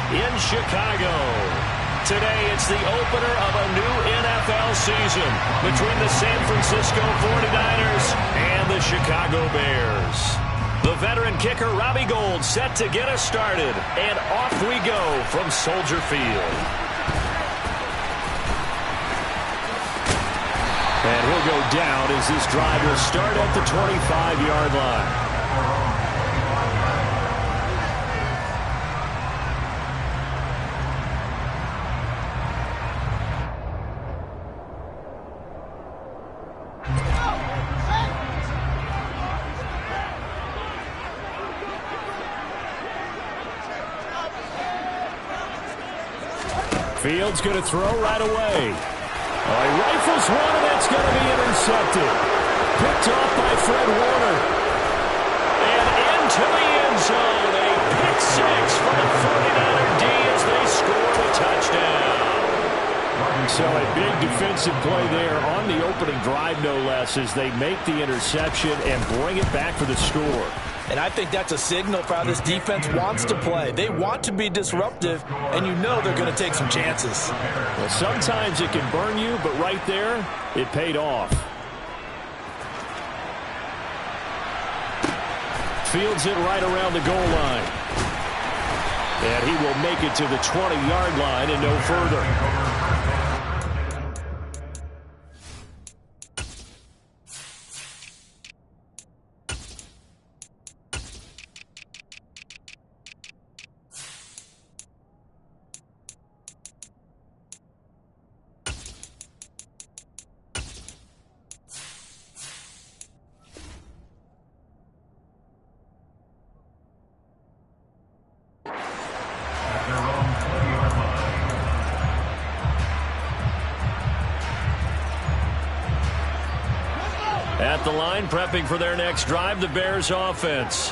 in Chicago. Today, it's the opener of a new NFL season between the San Francisco 49ers and the Chicago Bears. The veteran kicker, Robbie Gould, set to get us started. And off we go from Soldier Field. And he'll go down as this drive will start at the 25-yard line. Fields going to throw right away. He rifles one, and that's going to be intercepted. Picked off by Fred Warner. And into the end zone. A pick six for the 49er D as they score the touchdown. So a big defensive play there on the opening drive, no less, as they make the interception and bring it back for the score. And I think that's a signal for how this defense wants to play. They want to be disruptive, and you know they're going to take some chances. Well, sometimes it can burn you, but right there, it paid off. Fields it right around the goal line. And he will make it to the 20-yard line and no further. At the line, prepping for their next drive, the Bears offense.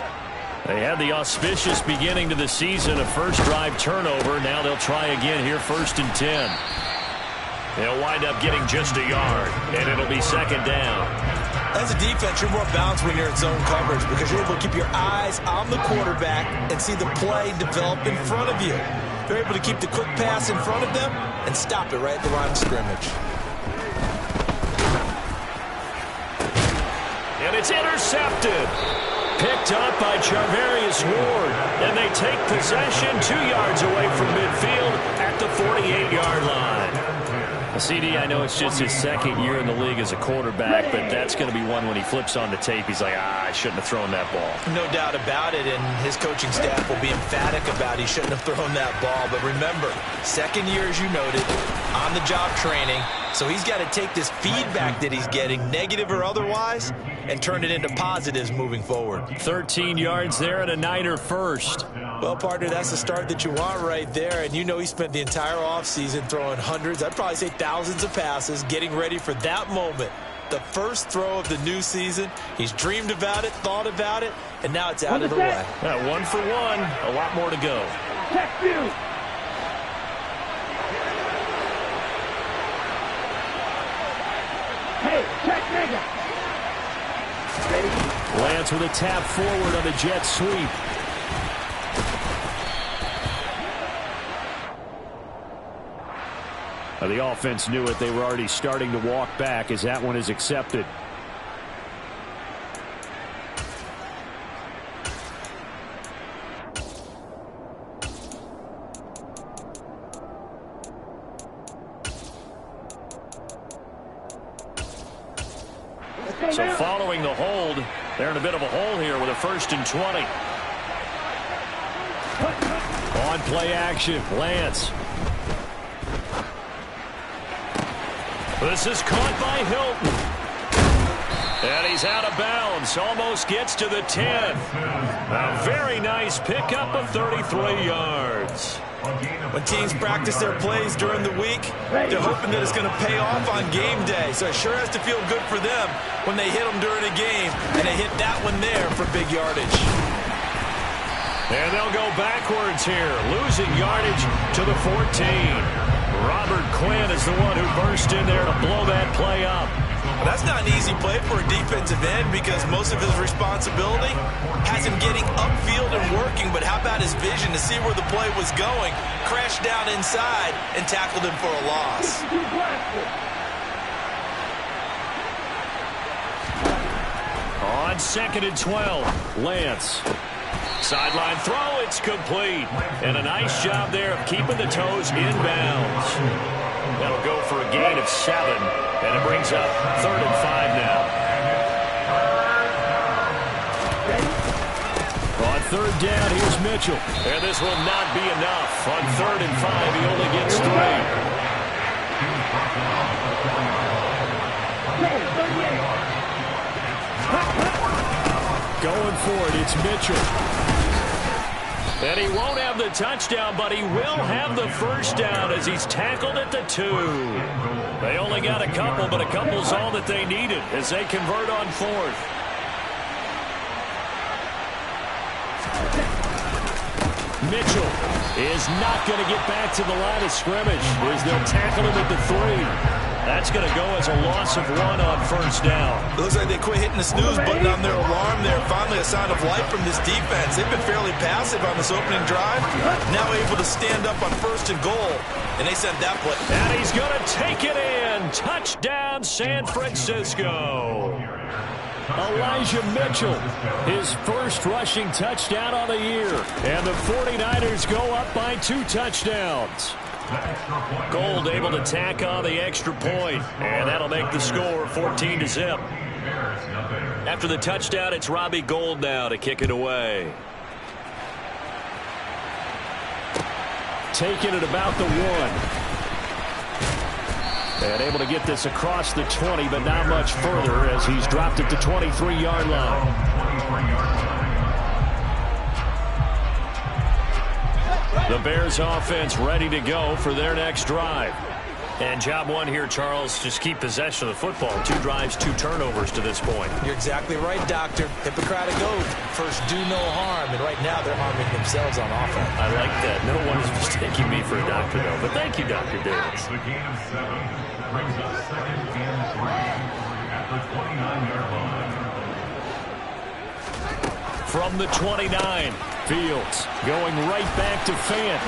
They had the auspicious beginning to the season, a first drive turnover. Now they'll try again here, 1st and 10. They'll wind up getting just a yard, and it'll be 2nd down. As a defense, you're more balanced when you're in zone coverage because you're able to keep your eyes on the quarterback and see the play develop in front of you. You're able to keep the quick pass in front of them and stop it right at the line of scrimmage. And it's intercepted. Picked up by Charvarius Ward. And they take possession 2 yards away from midfield at the 48-yard line. CD, I know it's just his 2nd year in the league as a quarterback, but that's going to be one when he flips on the tape, he's like, I shouldn't have thrown that ball. No doubt about it, and his coaching staff will be emphatic about he shouldn't have thrown that ball. But remember, 2nd year, as you noted, on-the-job training, so he's got to take this feedback that he's getting, negative or otherwise, and turn it into positives moving forward. 13 yards there and a Niner first. Well, partner, that's the start that you want right there. And you know he spent the entire offseason throwing hundreds, I'd probably say thousands of passes, getting ready for that moment. The first throw of the new season. He's dreamed about it, thought about it, and now it's out of the way. 1 for 1, a lot more to go. Check you. Hey, check nigga. Lance with a tap forward on the jet sweep. The offense knew it. They were already starting to walk back as that one is accepted. So following the hold, they're in a bit of a hole here with a 1st and 20. On play action, Lance. This is caught by Hilton. And he's out of bounds. Almost gets to the 10. A very nice pickup of 33 yards. When teams practice their plays during the week, they're hoping that it's going to pay off on game day. So it sure has to feel good for them when they hit them during a game. And they hit that one there for big yardage. And they'll go backwards here, losing yardage to the 14. Robert Quinn is the one who burst in there to blow that play up. That's not an easy play for a defensive end because most of his responsibility has him getting upfield and working, but how about his vision to see where the play was going, crashed down inside, and tackled him for a loss. On 2nd and 12, Lance. Sideline throw, it's complete. And a nice job there of keeping the toes inbounds. That'll go for a gain of 7, and it brings up 3rd and 5 now. On 3rd down, here's Mitchell. And this will not be enough. On 3rd and 5, he only gets 3. Going for it, it's Mitchell. And he won't have the touchdown, but he will have the first down as he's tackled at the 2. They only got a couple, but a couple's all that they needed as they convert on 4th. Mitchell is not going to get back to the line of scrimmage as they'll tackle him at the 3. That's going to go as a loss of 1 on 1st down. It looks like they quit hitting the snooze button on their alarm there. Finally a sign of life from this defense. They've been fairly passive on this opening drive. Now able to stand up on 1st and goal. And they sent that play. And he's going to take it in. Touchdown, San Francisco. Elijah Mitchell, his first rushing touchdown on the year. And the 49ers go up by 2 touchdowns. Gold able to tack on the extra point, and that'll make the score 14-0. After the touchdown, it's Robbie Gould now to kick it away. Taking it about the 1. And able to get this across the 20, but not much further as he's dropped at the 23-yard line. The Bears offense ready to go for their next drive. And job 1 here, Charles, just keep possession of the football. 2 drives, 2 turnovers to this point. You're exactly right, Doctor. Hippocratic oath. First, do no harm. And right now, they're harming themselves on offense. I like that. No one is mistaking me for a doctor, though. But thank you, Dr. Davis. The gain of 7 brings us 2nd and 3 at the 29-yard line. From the 29, Fields going right back to Fant.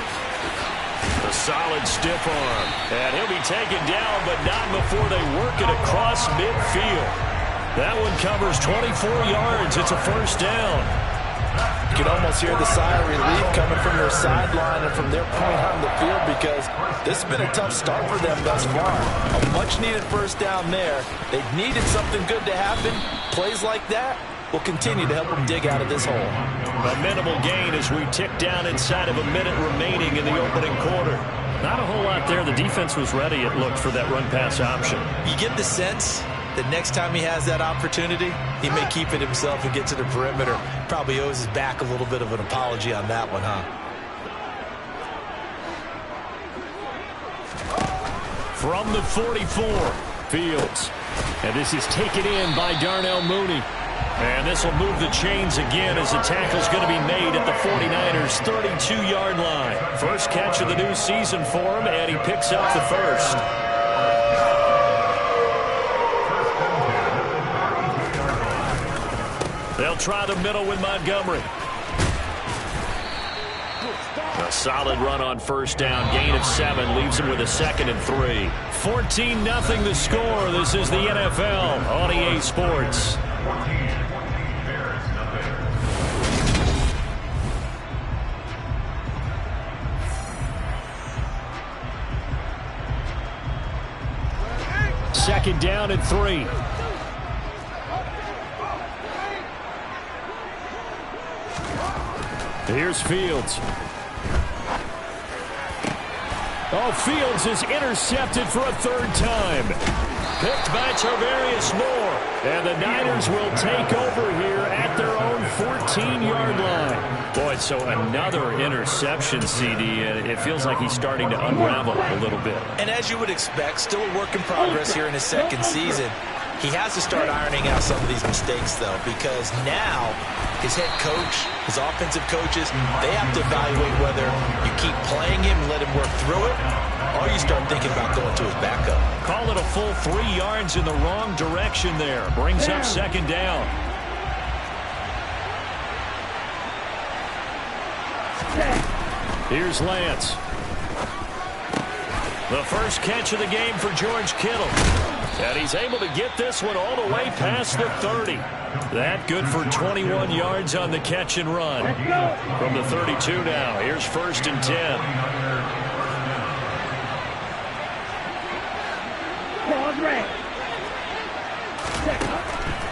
A solid stiff arm. And he'll be taken down, but not before they work it across midfield. That one covers 24 yards. It's a 1st down. You can almost hear the sigh of relief coming from their sideline and from their point on the field because this has been a tough start for them thus far. A much-needed 1st down there. They needed something good to happen. Plays like that will continue to help them dig out of this hole. A minimal gain as we tick down inside of a minute remaining in the opening quarter. Not a whole lot there. The defense was ready, it looked, for that run-pass option. You get the sense that next time he has that opportunity, he may keep it himself and get to the perimeter. Probably owes his back a little bit of an apology on that one, huh? From the 44, Fields. And this is taken in by Darnell Mooney. And this will move the chains again as the tackle's going to be made at the 49ers' 32-yard line. First catch of the new season for him, and he picks up the 1st. They'll try the middle with Montgomery. A solid run on 1st down. Gain of 7 leaves him with a 2nd and 3. 14-0 the score. This is the NFL on EA Sports. Second down and 3. Here's Fields. Oh, Fields is intercepted for a 3rd time. Picked by Tarvarius Moore. And the Niners will take over here at their own 14-yard line. Boy, so another interception, CD, and it feels like he's starting to unravel a little bit. And as you would expect, still a work in progress here in his 2nd season. He has to start ironing out some of these mistakes, though, because now his head coach, his offensive coaches, they have to evaluate whether you keep playing him and let him work through it, or you start thinking about going to his backup. Call it a full 3 yards in the wrong direction there. Brings up second down. Here's Lance. The first catch of the game for George Kittle. And he's able to get this one all the way past the 30. That good for 21 yards on the catch and run. From the 32 now. Here's 1st and 10.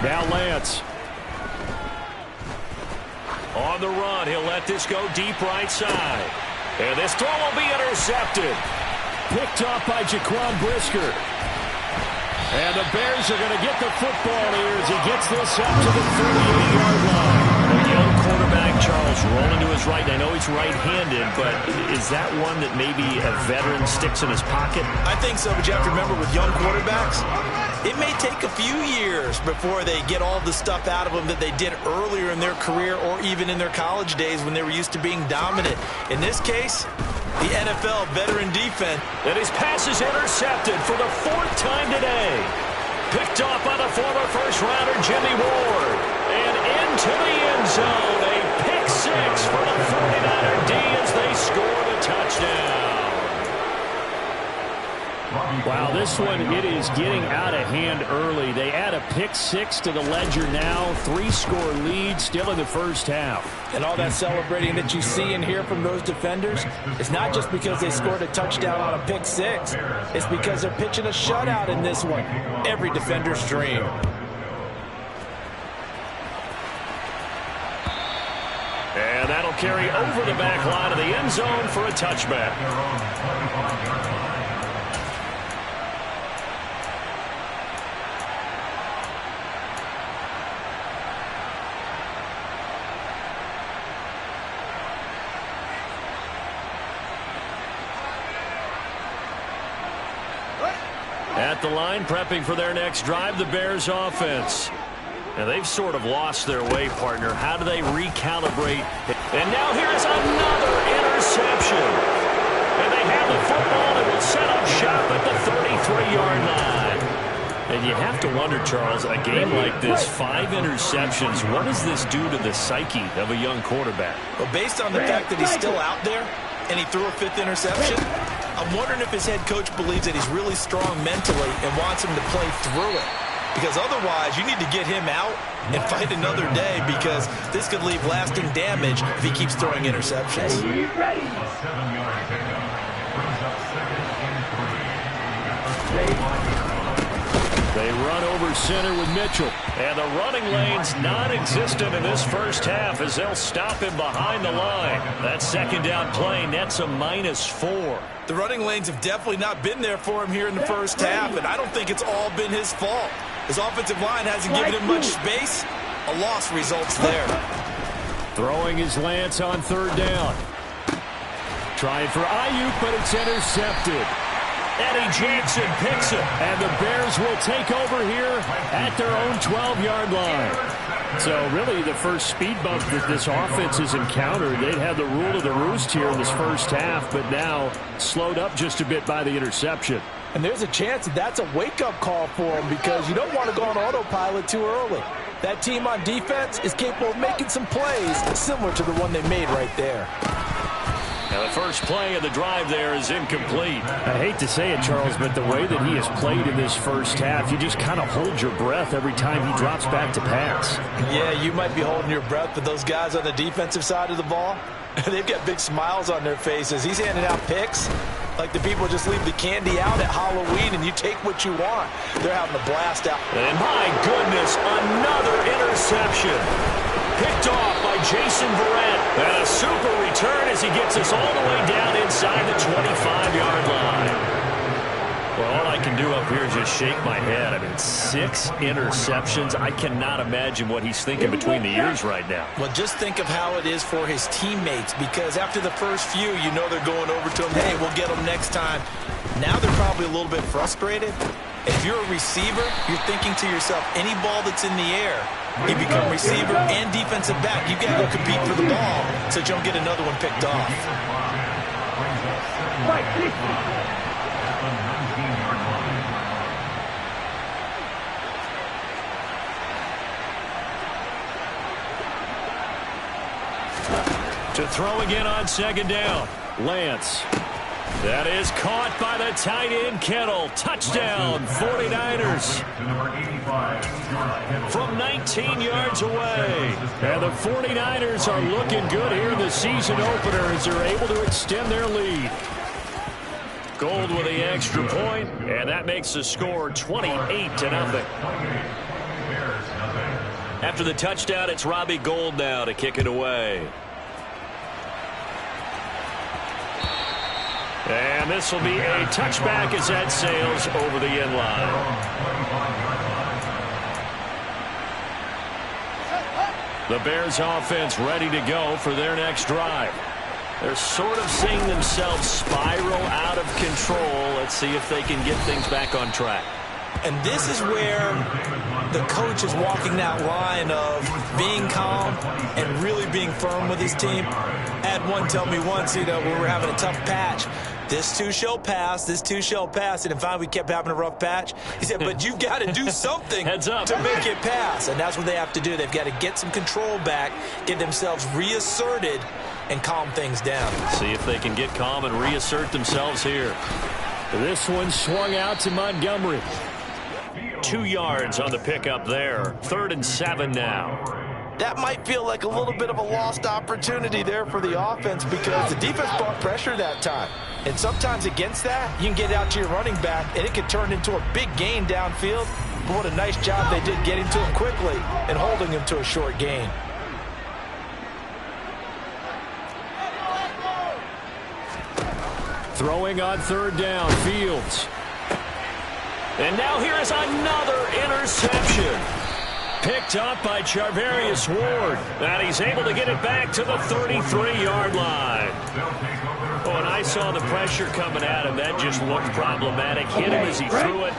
Now Lance. On the run, he'll let this go deep right side. And this throw will be intercepted. Picked off by Jaquan Brisker. And the Bears are going to get the football here as he gets this up to the 38-yard line. A young quarterback, Charles, rolling to his right. I know he's right-handed, but is that one that maybe a veteran sticks in his pocket? I think so, but you have to remember with young quarterbacks, it may take a few years before they get all the stuff out of them that they did earlier in their career or even in their college days when they were used to being dominant. In this case, the NFL veteran defense. And his pass is intercepted for the 4th time today. Picked off by the former first-rounder Jimmy Ward. And into the end zone. A pick 6 for the 49er D as they score the touchdown. Wow, this one, it is getting out of hand early. They add a pick 6 to the ledger now. 3-score lead still in the first half. And all that celebrating that you see and hear from those defenders, it's not just because they scored a touchdown on a pick 6. It's because they're pitching a shutout in this one. Every defender's dream. And that'll carry over the back line of the end zone for a touchback. At the line, prepping for their next drive, the Bears offense. And they've sort of lost their way, partner. How do they recalibrate? And now here's another interception. And they have the football and will set up shop at the 33-yard line. And you have to wonder, Charles, a game like this, 5 interceptions, what does this do to the psyche of a young quarterback? Well, based on the fact that he's still out there and he threw a 5th interception, I'm wondering if his head coach believes that he's really strong mentally and wants him to play through it. Because otherwise, you need to get him out and fight another day, because this could leave lasting damage if he keeps throwing interceptions. They run over center with Mitchell. And the running lane's non-existent in this first half as they'll stop him behind the line. That second down play nets a -4. The running lanes have definitely not been there for him here in the first half, and I don't think it's all been his fault. His offensive line hasn't given him much space. A loss results there. Throwing his Lance on 3rd down. Trying for Ayuk, but it's intercepted. Eddie Jackson picks it, and the Bears will take over here at their own 12-yard line. So really the first speed bump that this offense has encountered, they'd have the rule of the roost here in this first half, but now slowed up just a bit by the interception. And there's a chance that that's a wake-up call for them, because you don't want to go on autopilot too early. That team on defense is capable of making some plays similar to the one they made right there. Now the first play of the drive there is incomplete. I hate to say it, Charles, but the way that he has played in this first half, you just kind of hold your breath every time he drops back to pass. Yeah, you might be holding your breath, but those guys on the defensive side of the ball, they've got big smiles on their faces. He's handing out picks like the people just leave the candy out at Halloween and you take what you want. They're having a blast out. And my goodness, another interception. Picked off by Jason Verrett. And a super return as he gets us all the way down inside the 25-yard line. Well, all I can do up here is just shake my head. I mean, 6 interceptions. I cannot imagine what he's thinking between the ears right now. Well, just think of how it is for his teammates, because after the first few, you know they're going over to him, hey, we'll get them next time. Now they're probably a little bit frustrated, If you're a receiver, you're thinking to yourself, any ball that's in the air, you become receiver and defensive back. You've got to go compete for the ball so that you don't get another one picked off. To throw again on second down. Lance. That is caught by the tight end, Kittle. Touchdown, 49ers. From 19 yards away. And the 49ers are looking good here in the season opener as they're able to extend their lead. Gold with the extra point, and that makes the score 28-0. After the touchdown, it's Robbie Gould now to kick it away. And this will be a touchback as that sails over the end line. The Bears offense ready to go for their next drive. They're sort of seeing themselves spiral out of control. Let's see if they can get things back on track. And this is where the coach is walking that line of being calm and really being firm with his team. I had one tell me once, when we were having a tough patch, this too shall pass, this too shall pass. And finally we kept having a rough patch. He said, but you've got to do something to make it pass. And that's what they have to do. They've got to get some control back, get themselves reasserted, and calm things down. See if they can get calm and reassert themselves here. This one swung out to Montgomery. 2 yards on the pickup there. 3rd and 7 now. That might feel like a little bit of a lost opportunity there for the offense because the defense brought pressure that time. And sometimes against that, you can get out to your running back, and it can turn into a big gain downfield. But what a nice job they did getting to him quickly and holding him to a short gain. Throwing on 3rd down, Fields. And now here is another interception. Picked up by Charvarius Ward. And he's able to get it back to the 33-yard line. Oh, and I saw the pressure coming at him. That just looked problematic. Hit him as he threw it.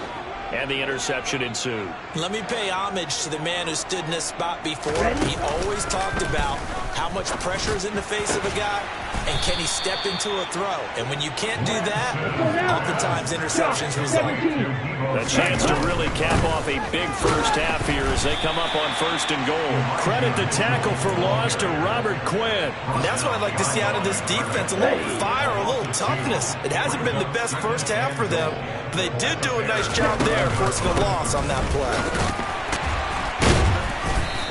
And the interception ensued. Let me pay homage to the man who stood in this spot before. He always talked about how much pressure is in the face of a guy and can he step into a throw. And when you can't do that, oftentimes interceptions result. A chance to really cap off a big first half here as they come up on 1st and goal. Credit the tackle for loss to Robert Quinn. And that's what I'd like to see out of this defense. A little fire, a little toughness. It hasn't been the best first half for them, but they did do a nice job there forcing a loss on that play.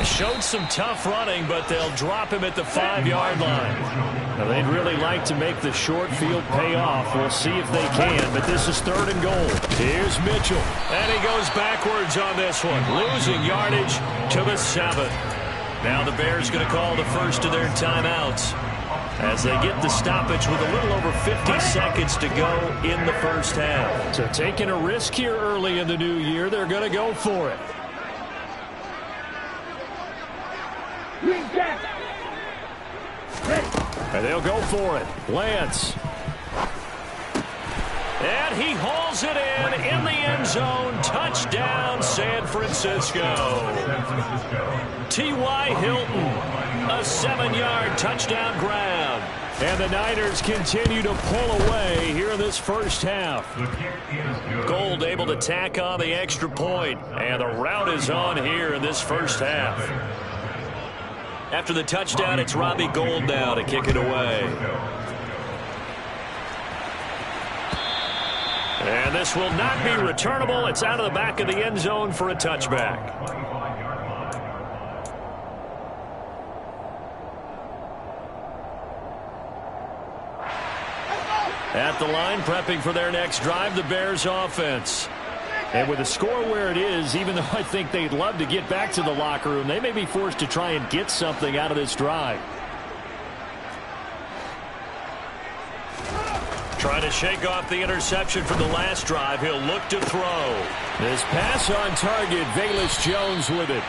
Showed some tough running, but they'll drop him at the 5-yard line. Now, they'd really like to make the short field pay off. We'll see if they can, but this is 3rd and goal. Here's Mitchell, and he goes backwards on this one, losing yardage to the 7. Now the Bears going to call the first of their timeouts as they get the stoppage with a little over 50 seconds to go in the first half. So taking a risk here early in the new year, they're going to go for it. And they'll go for it. Lance. And he hauls it in the end zone. Touchdown, San Francisco. T.Y. Hilton, a 7-yard touchdown grab. And the Niners continue to pull away here in this first half. Gould able to tack on the extra point. And the route is on here in this first half. After the touchdown, it's Robbie Gould now to kick it away. And this will not be returnable. It's out of the back of the end zone for a touchback. At the line, prepping for their next drive, the Bears offense. And with the score where it is, even though I think they'd love to get back to the locker room, they may be forced to try and get something out of this drive. Trying to shake off the interception from the last drive. He'll look to throw. This pass on target, Velus Jones with it.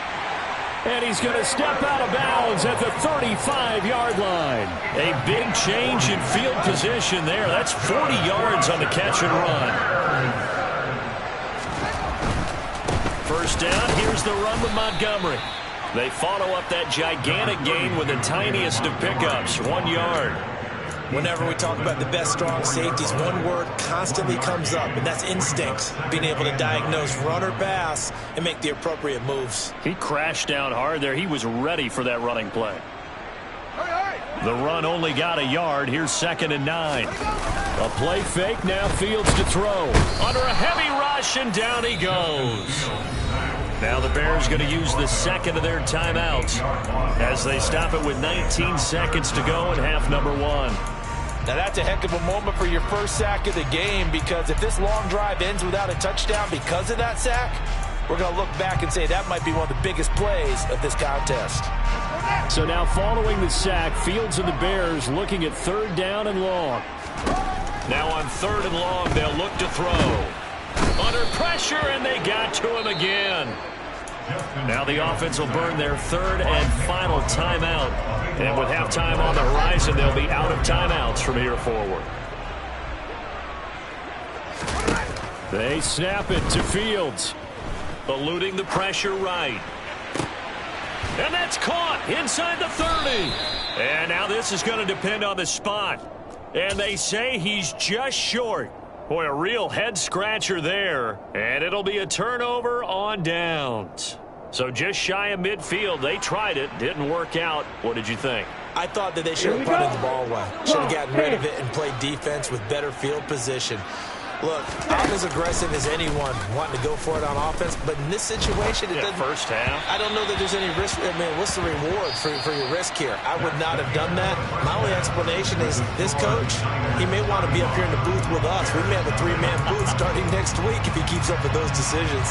And he's going to step out of bounds at the 35-yard line. A big change in field position there. That's 40 yards on the catch and run. First down, here's the run with Montgomery. They follow up that gigantic gain with the tiniest of pickups, 1 yard. Whenever we talk about the best strong safeties, one word constantly comes up, and that's instincts. Being able to diagnose run or pass and make the appropriate moves. He crashed down hard there. He was ready for that running play. The run only got a yard. Here's 2nd and 9. A play fake. Now Fields to throw. Under a heavy rush, and down he goes. Now the Bears going to use the second of their timeouts as they stop it with 19 seconds to go in half number 1. Now that's a heck of a moment for your first sack of the game, because if this long drive ends without a touchdown because of that sack, we're going to look back and say that might be one of the biggest plays of this contest. So now following the sack, Fields and the Bears looking at 3rd down and long. Now on 3rd and long, they'll look to throw. Under pressure, and they got to him again. Now the offense will burn their 3rd and final timeout. And with halftime on the horizon, they'll be out of timeouts from here forward. They snap it to Fields. Eluding the pressure right. And that's caught inside the 30. And now this is going to depend on the spot. And they say he's just short. Boy, a real head-scratcher there. And it'll be a turnover on downs. So just shy of midfield. They tried it. Didn't work out. What did you think? I thought that they should have punted the ball away. Should have gotten rid of it and played defense with better field position. Look, I'm as aggressive as anyone wanting to go for it on offense, but in this situation, it doesn't. First half. I don't know that there's any risk. I mean, what's the reward for your risk here? I would not have done that. My only explanation is this coach, he may want to be up here in the booth with us. We may have a 3-man booth starting next week if he keeps up with those decisions.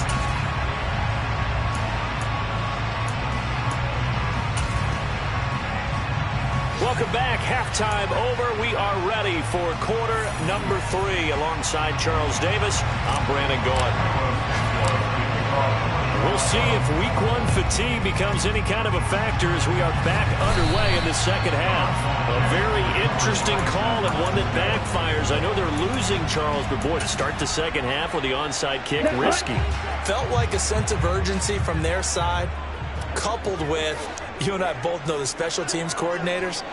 Welcome back. Halftime over. We are ready for quarter number 3. Alongside Charles Davis, I'm Brandon Gaud. We'll see if week 1 fatigue becomes any kind of a factor as we are back underway in the second half. A very interesting call and one that backfires. I know they're losing, Charles, but boy, to start the second half with the onside kick, risky. Felt like a sense of urgency from their side, coupled with, you and I both know the special teams coordinators,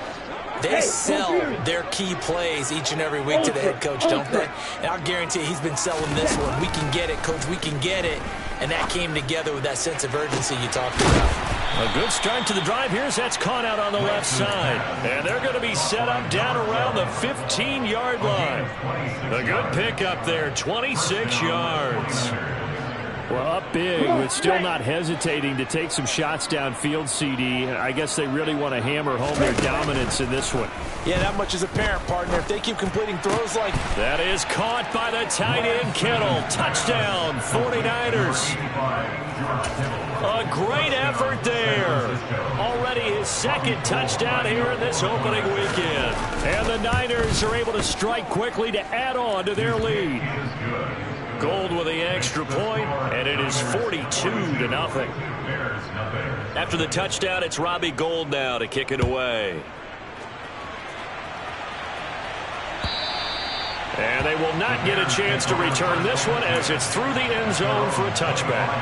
they sell their key plays each and every week to the head coach, don't they? And I'll guarantee you he's been selling this one. We can get it, coach, we can get it. And that came together with that sense of urgency you talked about. A good start to the drive. Here's that's caught out on the left side. And they're going to be set up down around the 15-yard line. A good pickup there, 26 yards. Well, up big, but still not hesitating to take some shots downfield, CD. I guess they really want to hammer home their dominance in this one. Yeah, that much is apparent, partner. If they keep completing throws like... That is caught by the tight end, Kittle. Touchdown, 49ers. A great effort there. Already his 2nd touchdown here in this opening weekend. And the Niners are able to strike quickly to add on to their lead. Gold with the extra point, and it is 42-0. After the touchdown, it's Robbie Gould now to kick it away. And they will not get a chance to return this one as it's through the end zone for a touchback.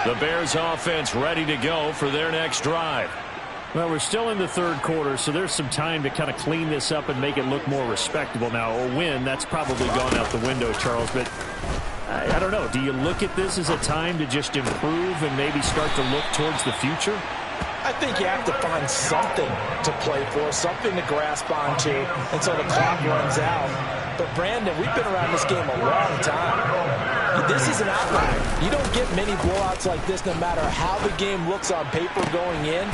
The Bears offense ready to go for their next drive. Well, we're still in the 3rd quarter, so there's some time to kind of clean this up and make it look more respectable now. Or win, that's probably gone out the window, Charles. But I don't know. Do you look at this as a time to just improve and maybe start to look towards the future? I think you have to find something to play for, something to grasp onto until the clock runs out. But, Brandon, we've been around this game a long time. This is an outlier. You don't get many blowouts like this no matter how the game looks on paper going in.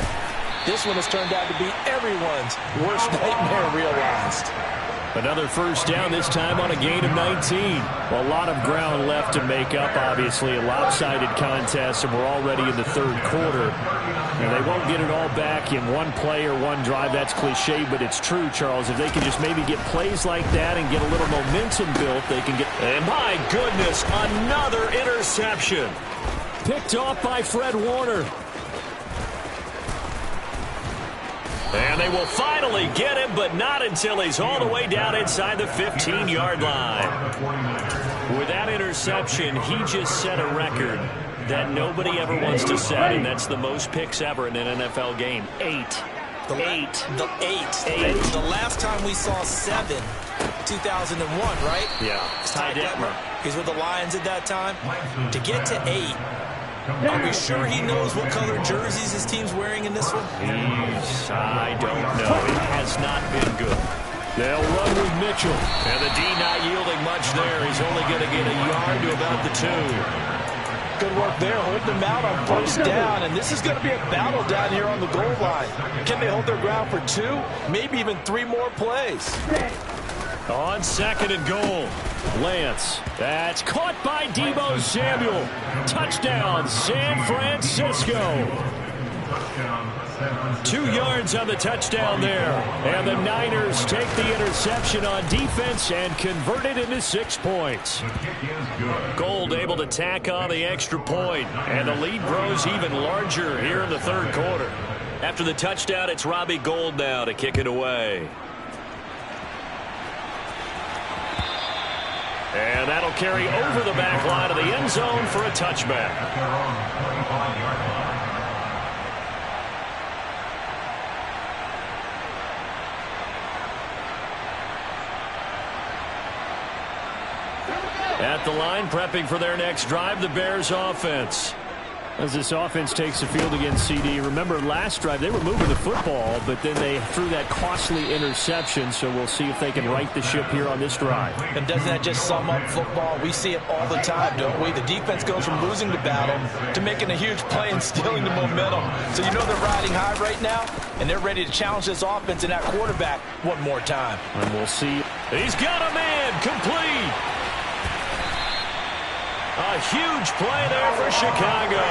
This one has turned out to be everyone's worst nightmare realized. Another first down, this time on a gain of 19. Well, a lot of ground left to make up, obviously. A lopsided contest, and we're already in the 3rd quarter. And they won't get it all back in one play or one drive. That's cliche, but it's true, Charles. If they can just maybe get plays like that and get a little momentum built, they can get... And my goodness, another interception. Picked off by Fred Warner. And they will finally get him, but not until he's all the way down inside the 15-yard line. With that interception, he just set a record that nobody ever wants to set, and that's the most picks ever in an NFL game. 8. The last time we saw 7, 2001, right? Yeah. Ty Detmer. He's with the Lions at that time. To get to 8, are we sure he knows what color jerseys his team's wearing in this one? I don't know. It has not been good. They'll run with Mitchell. And the D not yielding much there. He's only going to get a yard to about the 2. Good work there, hold them out on first down, and this is going to be a battle down here on the goal line. Can they hold their ground for 2, maybe even 3 more plays? On 2nd and goal, Lance. That's caught by Deebo Samuel. Touchdown, San Francisco. 2 yards on the touchdown there. And the Niners take the interception on defense and convert it into 6 points. Gold able to tack on the extra point, and the lead grows even larger here in the 3rd quarter. After the touchdown, it's Robbie Gould now to kick it away. And that'll carry over the back line of the end zone for a touchback. At the line, prepping for their next drive, the Bears offense. As this offense takes the field against CD, remember last drive they were moving the football, but then they threw that costly interception, so we'll see if they can right the ship here on this drive. And doesn't that just sum up football? We see it all the time, don't we? The defense goes from losing the battle to making a huge play and stealing the momentum. So you know they're riding high right now, and they're ready to challenge this offense and that quarterback one more time. And we'll see. He's got a man, complete. A huge play there for Chicago.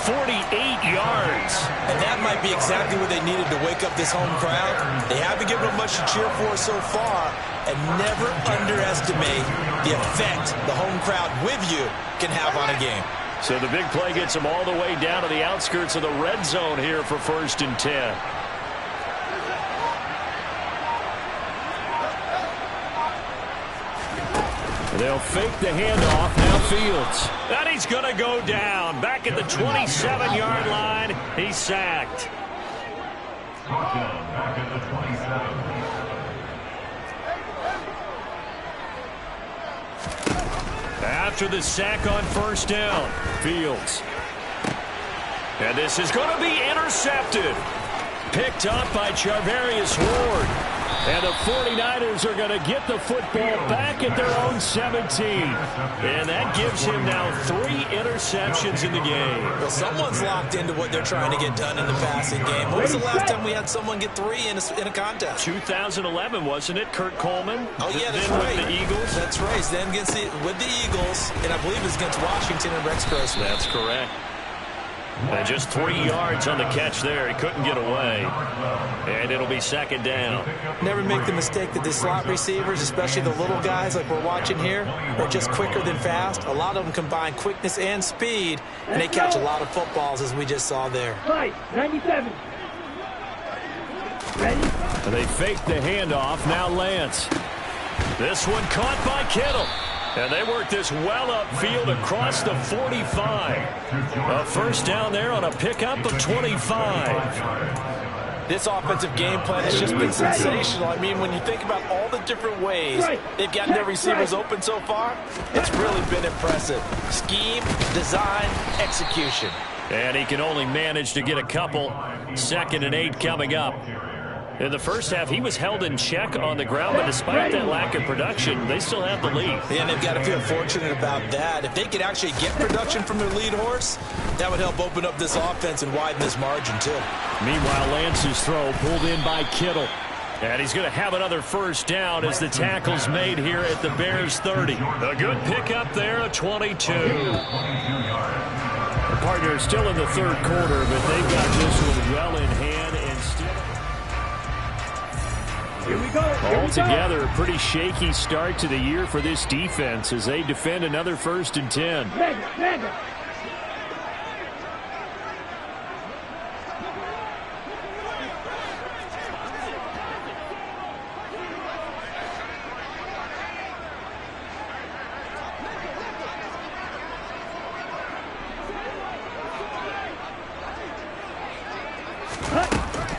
48 yards. And that might be exactly what they needed to wake up this home crowd. They haven't given them much to cheer for so far. And never underestimate the effect the home crowd with you can have on a game. So the big play gets them all the way down to the outskirts of the red zone here for 1st and 10. They'll fake the handoff. Now Fields. And he's going to go down. Back at the 27-yard line. He's sacked. Back at the 27. After the sack on 1st down, Fields. And this is going to be intercepted. Picked up by Charvarius Ward. And the 49ers are going to get the football back at their own 17. And that gives him now 3 interceptions in the game. Well, someone's locked into what they're trying to get done in the passing game. When was the last time we had someone get 3 in a contest? 2011, wasn't it? Kurt Coleman? Oh, yeah, that's then right. With the Eagles? That's right. Then with the Eagles, and I believe it was against Washington and Rex Grossman. That's correct. And just 3 yards on the catch there. He couldn't get away. And it'll be 2nd down. Never make the mistake that the slot receivers, especially the little guys like we're watching here, are just quicker than fast. A lot of them combine quickness and speed, and they catch a lot of footballs, as we just saw there. Right, 97. Ready? And they fake the handoff. Now Lance. This one caught by Kittle. And they work this well upfield across the 45. A 1st down there on a pickup of 25. This offensive game plan has just been sensational. I mean, when you think about all the different ways they've gotten their receivers open so far, it's really been impressive. Scheme, design, execution. And he can only manage to get a couple. 2nd and 8 coming up. In the first half, he was held in check on the ground, but despite that lack of production, they still have the lead. And they've got to feel fortunate about that. If they could actually get production from their lead horse, that would help open up this offense and widen this margin, too. Meanwhile, Lance's throw pulled in by Kittle. And he's going to have another 1st down as the tackle's made here at the Bears' 30. A good pickup there, a 22. The partner is still in the 3rd quarter, but they've got this one well in hand and still... Here we go. Altogether, a pretty shaky start to the year for this defense as they defend another 1st and 10. Mega.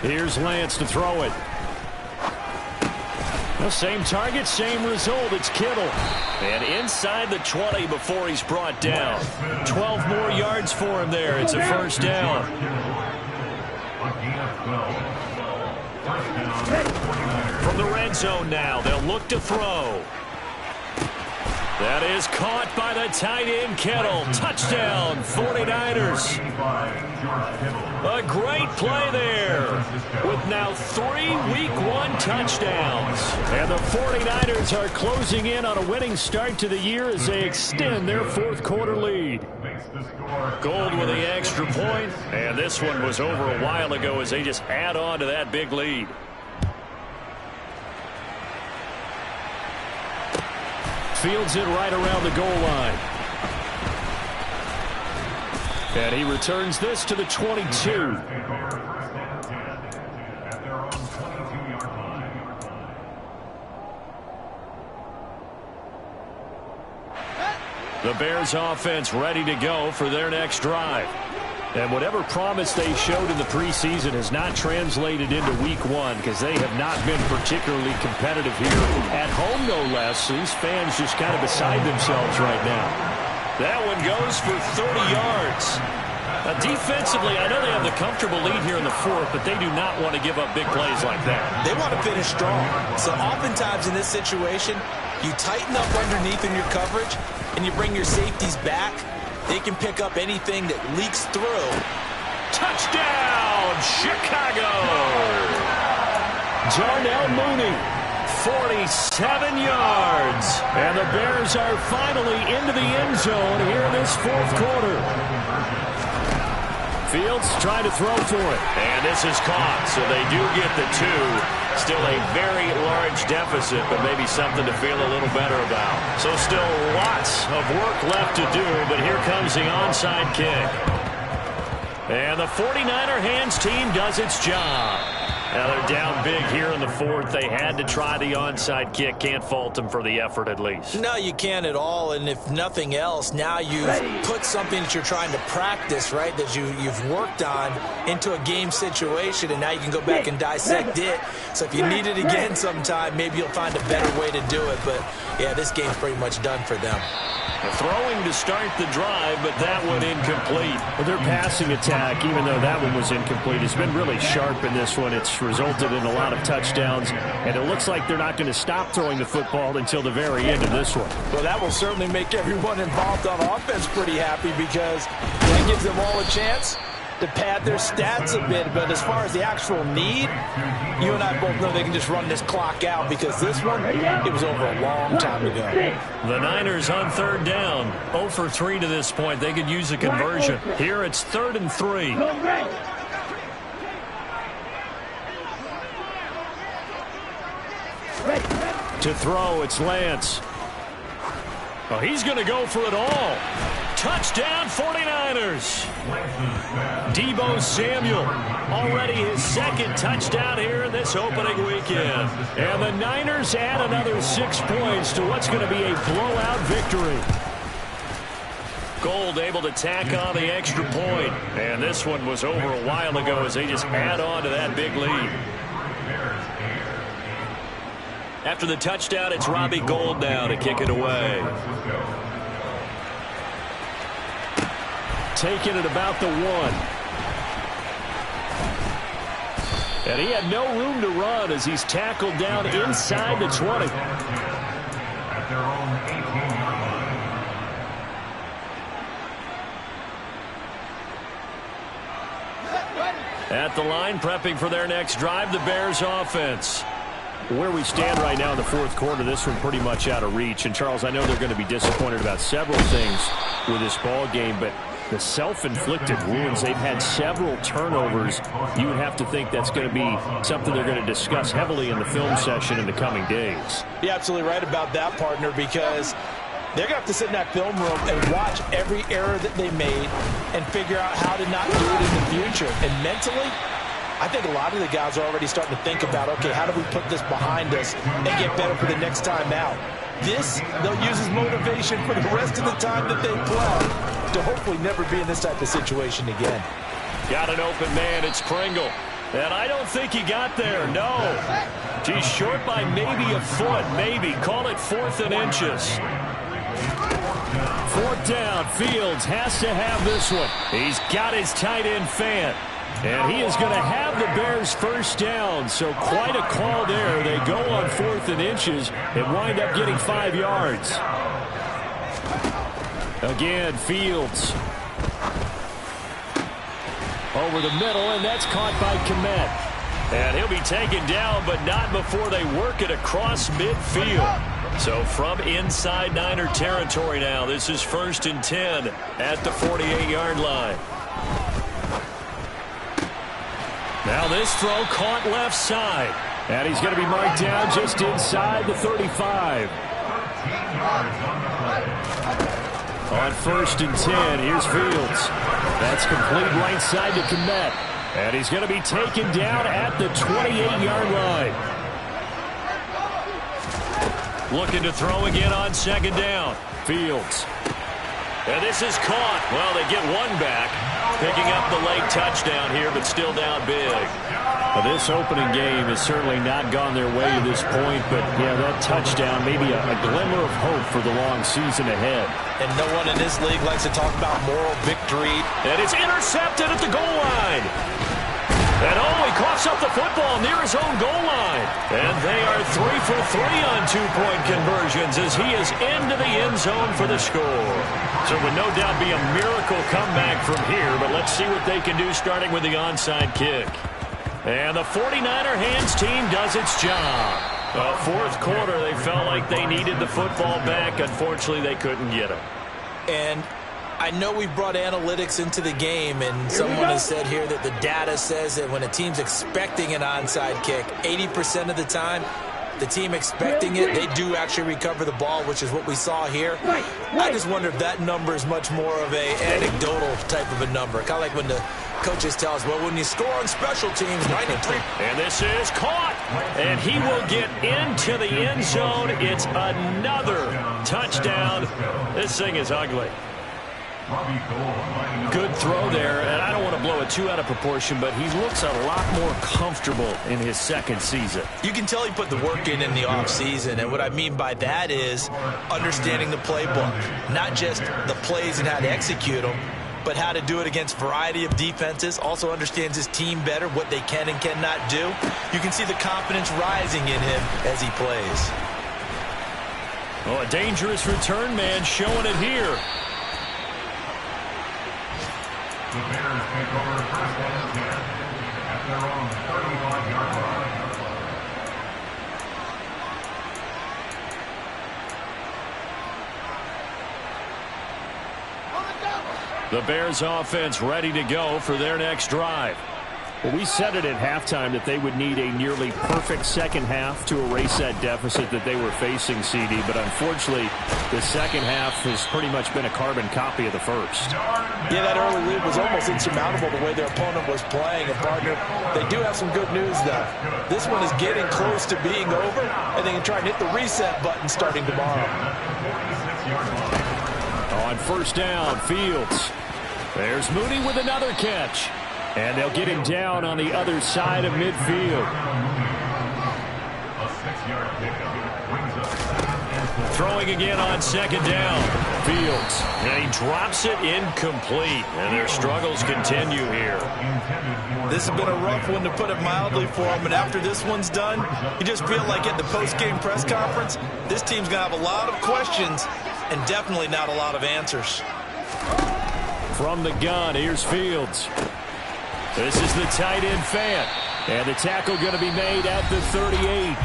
Here's Lance to throw it. The same target, same result. It's Kittle. And inside the 20 before he's brought down. 12 more yards for him there. It's a first down. From the red zone now, they'll look to throw. That is caught by the tight end, Kittle. Touchdown, 49ers. A great play there with now 3 Week 1 touchdowns. And the 49ers are closing in on a winning start to the year as they extend their fourth quarter lead. Gold with the extra point, and this one was over a while ago as they just add on to that big lead. Fields it right around the goal line. And he returns this to the 22. The Bears offense ready to go for their next drive. And whatever promise they showed in the preseason has not translated into Week 1 because they have not been particularly competitive here at home, no less. These fans just kind of beside themselves right now. That one goes for 30 yards. Defensively, I know they have the comfortable lead here in the fourth, but they do not want to give up big plays like that. They want to finish strong. So oftentimes in this situation, you tighten up underneath in your coverage and you bring your safeties back. They can pick up anything that leaks through. Touchdown, Chicago! Darnell Mooney, 47 yards. And the Bears are finally into the end zone here in this fourth quarter. Fields trying to throw for it. And this is caught, so they do get the 2. Still a very large deficit, but maybe something to feel a little better about. So still lots of work left to do, but here comes the onside kick. And the 49er hands team does its job. Now they're down big here in the fourth. They had to try the onside kick. Can't fault them for the effort at least. No, you can't at all. And if nothing else, now you've put something that you're trying to practice, right, that you've worked on into a game situation, and now you can go back and dissect it. So if you need it again sometime, maybe you'll find a better way to do it. But, yeah, this game's pretty much done for them. Throwing to start the drive, but that one incomplete. Well, their passing attack, even though that one was incomplete, has been really sharp in this one. It's resulted in a lot of touchdowns, and it looks like they're not going to stop throwing the football until the very end of this one. Well, that will certainly make everyone involved on offense pretty happy because that gives them all a chance to pad their stats a bit. But as far as the actual need, you and I both know they can just run this clock out because this one, it was over a long time ago. The Niners on third down. 0 for 3 to this point. They could use a conversion. Here it's 3rd and 3. To throw, it's Lance. Oh, he's going to go for it all. Touchdown, 49ers. Deebo Samuel, already his second touchdown here in this opening weekend. And the Niners add another 6 points to what's going to be a blowout victory. Gold able to tack on the extra point. And this one was over a while ago as they just add on to that big lead. After the touchdown, it's Robbie Gould now to kick it away. Taking it about the 1. And he had no room to run as he's tackled down inside the 20. At their own 18-yard line. At the line, prepping for their next drive, the Bears offense. Where we stand right now in the fourth quarter, this one pretty much out of reach. And, Charles, I know they're going to be disappointed about several things with this ball game, but the self-inflicted wounds, they've had several turnovers. You would have to think that's going to be something they're going to discuss heavily in the film session in the coming days. You're absolutely right about that, partner, because they're going to have to sit in that film room and watch every error that they made and figure out how to not do it in the future. And mentally, I think a lot of the guys are already starting to think about, okay, how do we put this behind us and get better for the next time out? This, they'll use as motivation for the rest of the time that they play to hopefully never be in this type of situation again. Got an open man. It's Pringle. And I don't think he got there, no. He's short by maybe a foot, maybe. Call it 4th and inches. 4th down. Fields has to have this one. He's got his tight end fan. And he is going to have the Bears first down. So quite a call there. They go on 4th and inches and wind up getting 5 yards. Again, Fields. Over the middle, and that's caught by Kmet. And he'll be taken down, but not before they work it across midfield. So from inside Niner territory now, this is 1st and 10 at the 48-yard line. Now this throw caught left side. And he's going to be marked down just inside the 35. On 1st and 10, here's Fields. That's complete right side to Kmet. And he's going to be taken down at the 28-yard line. Looking to throw again on 2nd down. Fields. And this is caught. Well, they get one back. Picking up the late touchdown here, but still down big. Well, this opening game has certainly not gone their way to this point, but, yeah, that touchdown, maybe a glimmer of hope for the long season ahead. And no one in this league likes to talk about moral victory. And it's intercepted at the goal line. And he coughs up the football near his own goal line. And they are 3 for 3 on 2-point conversions as he is into the end zone for the score. So it would no doubt be a miracle comeback from here, but let's see what they can do starting with the onside kick. And the 49er hands team does its job. 4th quarter, they felt like they needed the football back. Unfortunately, they couldn't get it. And I know we brought analytics into the game, and someone has said here that the data says that when a team's expecting an onside kick, 80% of the time, the team expecting it, they do actually recover the ball, which is what we saw here. I just wonder if that number is much more of a anecdotal type of a number. Kind of like when the coaches tell us, well, when you score on special teams, 93. And this is caught. And he will get into the end zone. It's another touchdown. This thing is ugly. Good throw there, and I don't want to blow it too out of proportion, but he looks a lot more comfortable in his 2nd season. You can tell he put the work in the offseason, and what I mean by that is understanding the playbook, not just the plays and how to execute them, but how to do it against a variety of defenses. Also understands his team better, what they can and cannot do. You can see the confidence rising in him as he plays. Oh, a dangerous return man showing it here. The Bears take over 1st and 10 at their own 35-yard line. The Bears offense ready to go for their next drive. Well, we said it at halftime that they would need a nearly perfect second half to erase that deficit that they were facing, CD. But unfortunately, the second half has pretty much been a carbon copy of the first. Yeah, that early lead was almost insurmountable the way their opponent was playing. And, partner, they do have some good news, though. This one is getting close to being over, and they can try and hit the reset button starting tomorrow. On 1st down, Fields. There's Mooney with another catch. And they'll get him down on the other side of midfield. Throwing again on 2nd down. Fields. And he drops it incomplete. And their struggles continue here. This has been a rough one, to put it mildly, for him. And after this one's done, you just feel like at the post-game press conference, this team's going to have a lot of questions and definitely not a lot of answers. From the gun, here's Fields. This is the tight end fan. And the tackle going to be made at the 38.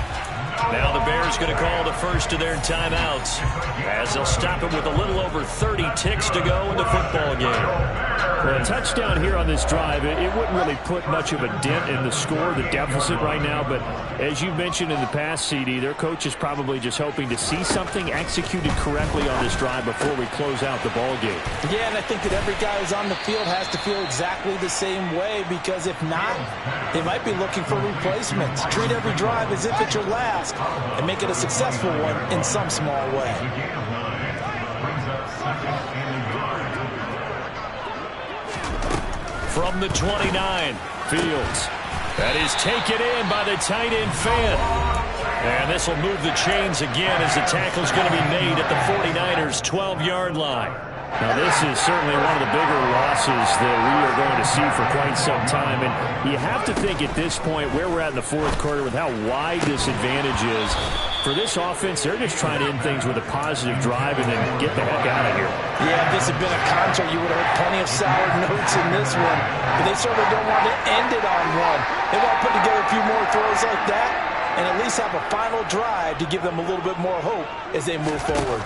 Now the Bears going to call the first of their timeouts as they'll stop it with a little over 30 ticks to go in the football game. Well, a touchdown here on this drive, it wouldn't really put much of a dent in the score, the deficit right now. But as you mentioned in the past, CD, their coach is probably just hoping to see something executed correctly on this drive before we close out the ball game. Yeah, and I think that every guy who's on the field has to feel exactly the same way, because if not, they might be looking for replacements. Treat every drive as if it's your last and make it a successful one in some small way. From the 29, Fields. That is taken in by the tight end Fan. And this will move the chains again as the tackle's going to be made at the 49ers' 12-yard line. Now, this is certainly one of the bigger losses that we are going to see for quite some time. And you have to think at this point where we're at in the fourth quarter with how wide this advantage is. For this offense, they're just trying to end things with a positive drive and then get the heck out of here. Yeah, if this had been a concert, you would have heard plenty of sour notes in this one. But they certainly don't want to end it on one. They want to put together a few more throws like that and at least have a final drive to give them a little bit more hope as they move forward.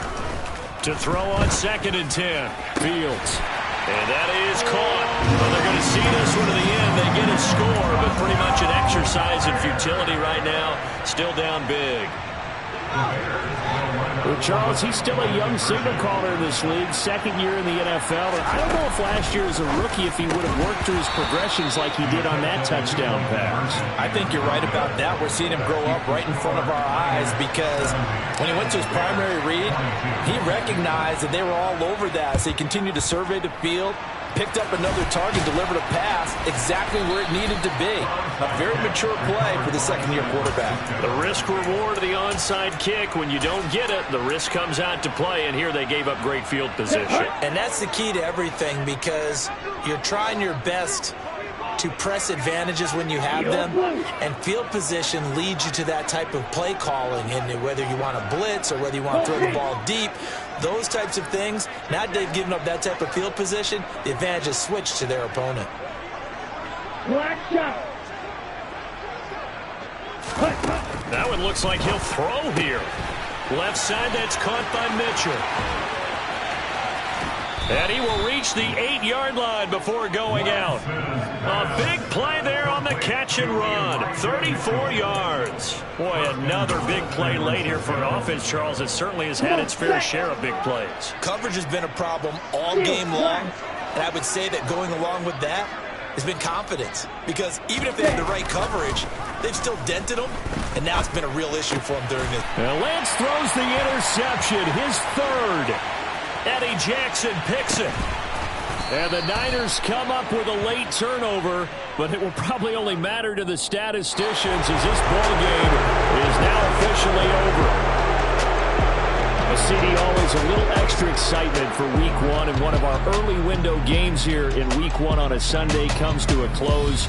To throw on 2nd and 10, Fields. And that is caught. Well, they're going to see this one to the end. They get a score, but pretty much an exercise in futility right now. Still down big. Well, Charles, he's still a young signal caller in this league, 2nd year in the NFL. And I don't know if last year as a rookie if he would have worked through his progressions like he did on that touchdown pass. I think you're right about that. We're seeing him grow up right in front of our eyes because when he went to his primary read, he recognized that they were all over that. So he continued to survey the field, picked up another target, delivered a pass exactly where it needed to be. A very mature play for the second-year quarterback. The risk-reward of the onside kick. When you don't get it, the risk comes out to play, and here they gave up great field position. And that's the key to everything because you're trying your best to press advantages when you have them, and field position leads you to that type of play calling, and whether you want to blitz or whether you want to throw the ball deep, those types of things. Now they've given up that type of field position, the advantage is switched to their opponent. That one looks like he'll throw here. Left side, that's caught by Mitchell. And he will reach the 8-yard line before going out. A big play there on the catch and run. 34 yards. Boy, another big play late here for an offense, Charles. It certainly has had its fair share of big plays. Coverage has been a problem all game long. And I would say that going along with that has been confidence. Because even if they had the right coverage, they've still dented them. And now it's been a real issue for them during this. And Lance throws the interception, his third. Eddie Jackson picks it. And the Niners come up with a late turnover, but it will probably only matter to the statisticians as this ball game is now officially over. CD, always a little extra excitement for Week 1, and one of our early window games here in Week 1 on a Sunday comes to a close.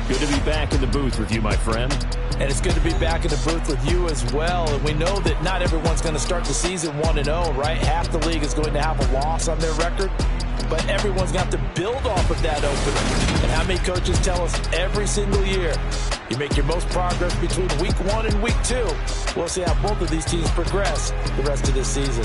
Good to be back in the booth with you, my friend. And it's good to be back in the booth with you as well. And we know that not everyone's going to start the season 1-0, right? Half the league is going to have a loss on their record. But everyone's got to build off of that opener. And how many coaches tell us every single year, you make your most progress between Week 1 and Week 2. We'll see how both of these teams progress the rest of this season.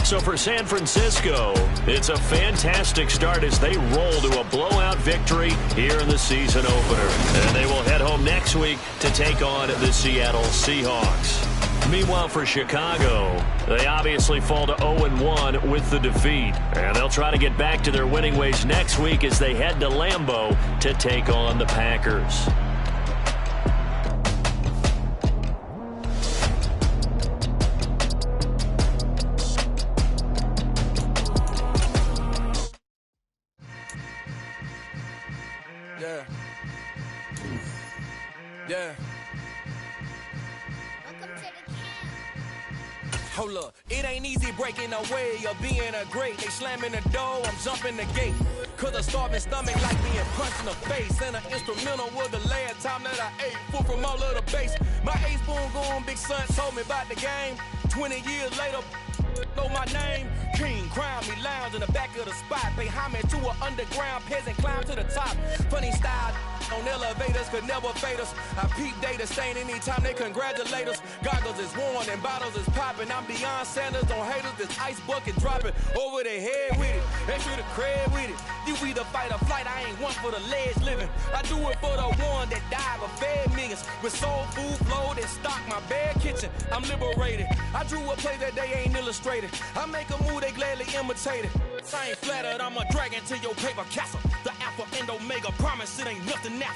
So for San Francisco, it's a fantastic start as they roll to a blowout victory here in the season opener. And they will head home next week to take on the Seattle Seahawks. Meanwhile, for Chicago, they obviously fall to 0-1 with the defeat. And they'll try to get back to their winning ways next week as they head to Lambeau to take on the Packers. Yeah. Hold up, it ain't easy breaking away or being a great. They slamming the door, I'm jumping the gate. Cause a starving stomach like being punched in the face. And an instrumental was the last time that I ate. Full from all of the bass. My ace spoon going, big son told me about the game. 20 years later, know my name. King, crown me, lounge in the back of the spot. Pay homage to an underground peasant, climb to the top. Funny style on elevators could never fade us. I peep data stain anytime they congratulate us. Goggles is worn and bottles is popping. I'm beyond Sanders, don't haters. This ice bucket dropping over their head with it. Extra the cred with it. You either fight or flight, I ain't one for the ledge living. I do it for the one that died but fed millions. With soul food flow that stock my bad kitchen. I'm liberated. I drew a play that they ain't illustrated. I make a move, they gladly imitate it. I ain't flattered, I'm a dragon to your paper castle. The alpha and omega, promise it ain't nothing after.